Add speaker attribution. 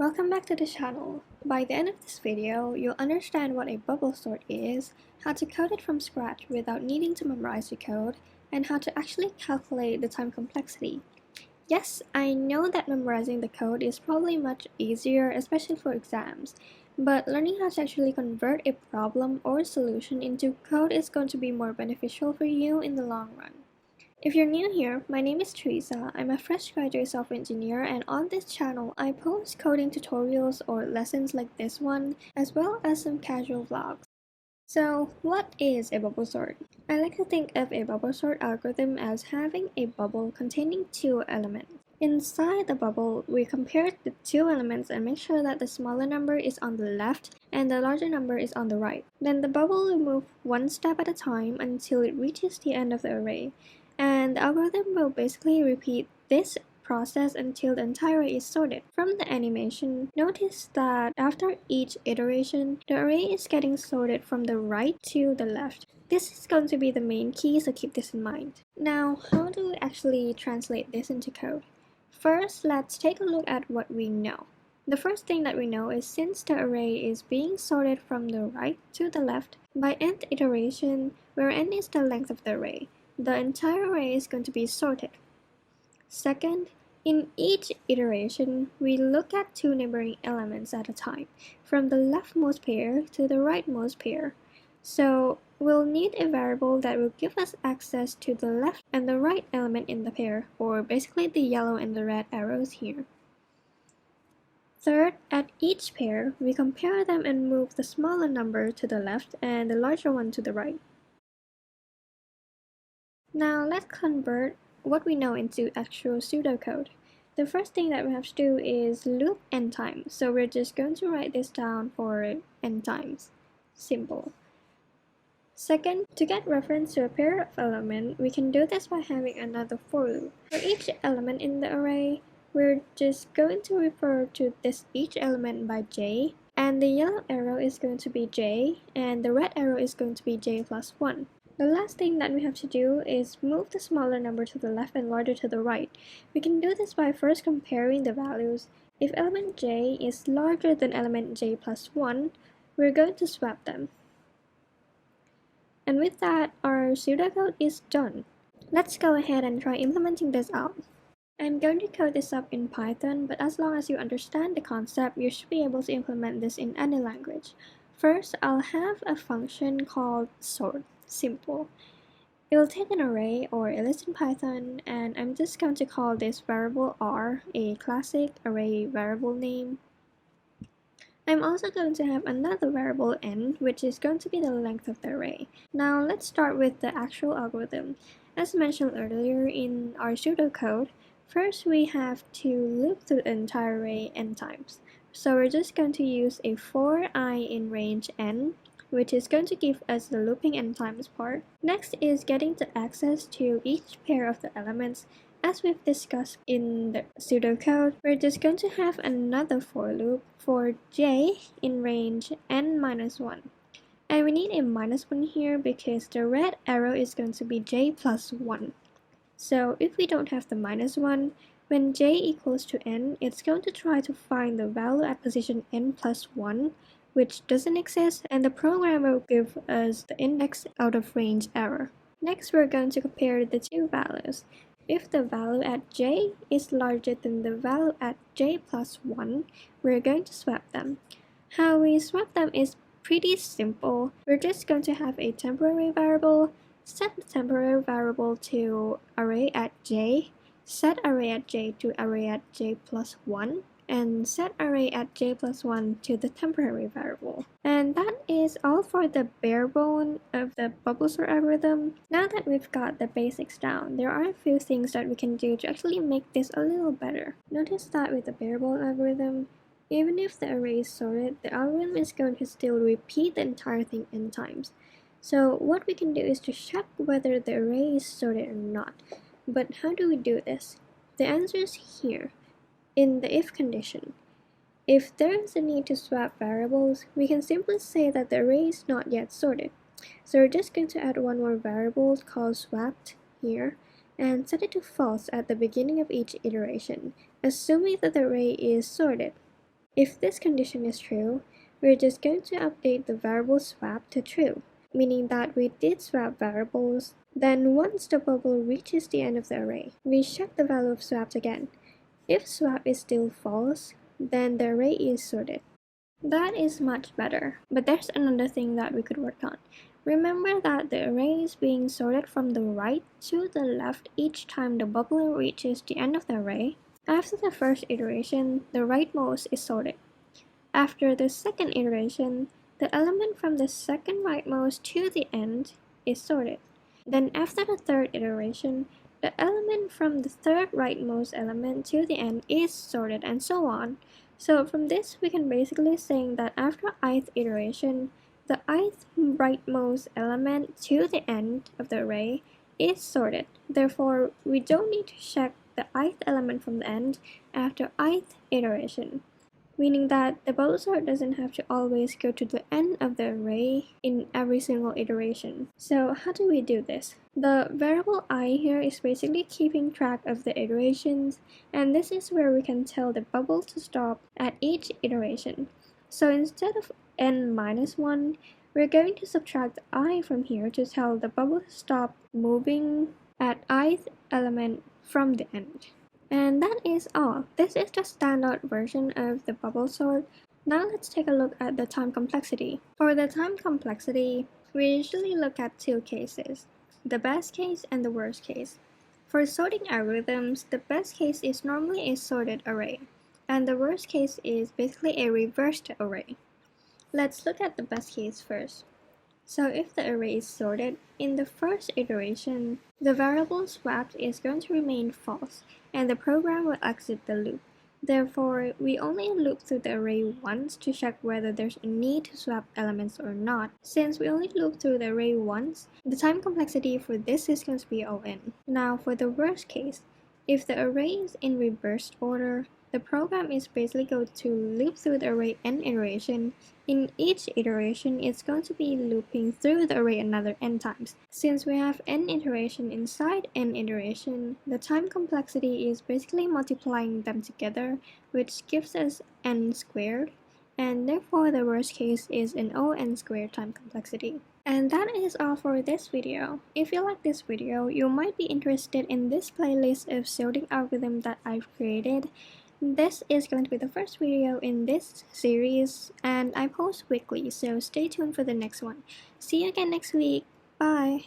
Speaker 1: Welcome back to the channel. By the end of this video, you'll understand what a bubble sort is, how to code it from scratch without needing to memorize the code, and how to actually calculate the time complexity. Yes, I know that memorizing the code is probably much easier, especially for exams, but learning how to actually convert a problem or solution into code is going to be more beneficial for you in the long run. If you're new here, my name is Teresa. I'm a fresh graduate software engineer, and on this channel, I post coding tutorials or lessons like this one, as well as some casual vlogs. So, what is a bubble sort? I like to think of a bubble sort algorithm as having a bubble containing two elements. Inside the bubble, we compare the two elements and make sure that the smaller number is on the left and the larger number is on the right. Then the bubble will move one step at a time until it reaches the end of the array. And the algorithm will basically repeat this process until the entire array is sorted. From the animation, notice that after each iteration, the array is getting sorted from the right to the left. This is going to be the main key, so keep this in mind. Now, how do we actually translate this into code? First, let's take a look at what we know. The first thing that we know is since the array is being sorted from the right to the left, by nth iteration, where n is the length of the array, the entire array is going to be sorted. Second, in each iteration, we look at two neighboring elements at a time, from the leftmost pair to the rightmost pair. So we'll need a variable that will give us access to the left and the right element in the pair, or basically the yellow and the red arrows here. Third, at each pair, we compare them and move the smaller number to the left and the larger one to the right. Now let's convert what we know into actual pseudocode. The first thing that we have to do is loop n times. So we're just going to write this down for n times. Simple. Second, to get reference to a pair of elements, we can do this by having another for loop. For each element in the array, we're just going to refer to this each element by j, and the yellow arrow is going to be j, and the red arrow is going to be j plus 1. The last thing that we have to do is move the smaller number to the left and larger to the right. We can do this by first comparing the values. If element j is larger than element j plus 1, we're going to swap them. And with that, our pseudocode is done. Let's go ahead and try implementing this out. I'm going to code this up in Python, but as long as you understand the concept, you should be able to implement this in any language. First, I'll have a function called sort. Simple. It'll take an array or a list in Python, and I'm just going to call this variable r, a classic array variable name. I'm also going to have another variable n, which is going to be the length of the array. Now let's start with the actual algorithm. As mentioned earlier in our pseudocode, first we have to loop through the entire array n times. So we're just going to use a for I in range n, which is going to give us the looping n times part. Next is getting the access to each pair of the elements. As we've discussed in the pseudocode, we're just going to have another for loop for j in range n minus 1. And we need a minus 1 here because the red arrow is going to be j plus 1. So if we don't have the minus 1, when j equals to n, it's going to try to find the value at position n plus 1, which doesn't exist, and the program will give us the index out of range error. Next, we're going to compare the two values. If the value at j is larger than the value at j plus 1, we're going to swap them. How we swap them is pretty simple. We're just going to have a temporary variable, set the temporary variable to array at j, set array at j to array at j plus 1, and set array at j plus 1 to the temporary variable. And that is all for the bare bone of the bubble sort algorithm. Now that we've got the basics down, there are a few things that we can do to actually make this a little better. Notice that with the bare bone algorithm, even if the array is sorted, the algorithm is going to still repeat the entire thing n times. So what we can do is to check whether the array is sorted or not. But how do we do this? The answer is here, in the if condition. If there is a need to swap variables, we can simply say that the array is not yet sorted. So we're just going to add one more variable called swapped here, and set it to false at the beginning of each iteration, assuming that the array is sorted. If this condition is true, we're just going to update the variable swap to true, meaning that we did swap variables. Then once the bubble reaches the end of the array, we check the value of swapped again. If swap is still false, then the array is sorted. That is much better, but there's another thing that we could work on. Remember that the array is being sorted from the right to the left each time the bubble reaches the end of the array. After the first iteration, the rightmost is sorted. After the second iteration, the element from the second rightmost to the end is sorted. Then after the third iteration, the element from the third rightmost element to the end is sorted, and so on. So from this, we can basically say that after ith iteration, the ith rightmost element to the end of the array is sorted. Therefore, we don't need to check the ith element from the end after ith iteration, meaning that the bubble sort doesn't have to always go to the end of the array in every single iteration. So how do we do this? The variable I here is basically keeping track of the iterations, and this is where we can tell the bubble to stop at each iteration. So instead of n-1, we're going to subtract I from here to tell the bubble to stop moving at ith element from the end. And that is all. This is the standard version of the bubble sort. Now let's take a look at the time complexity. For the time complexity, we usually look at two cases, the best case and the worst case. For sorting algorithms, the best case is normally a sorted array, and the worst case is basically a reversed array. Let's look at the best case first. So if the array is sorted, in the first iteration, the variable swapped is going to remain false, and the program will exit the loop. Therefore, we only loop through the array once to check whether there's a need to swap elements or not. Since we only loop through the array once, the time complexity for this is going to be O(n). Now for the worst case, if the array is in reversed order, the program is basically going to loop through the array n iteration. In each iteration, it's going to be looping through the array another n times. Since we have n iteration inside n iteration, the time complexity is basically multiplying them together, which gives us n squared, and therefore the worst case is an O(n) squared time complexity. And that is all for this video. If you like this video, you might be interested in this playlist of sorting algorithm that I've created. This is going to be the first video in this series, and I post weekly, so stay tuned for the next one. See you again next week. Bye!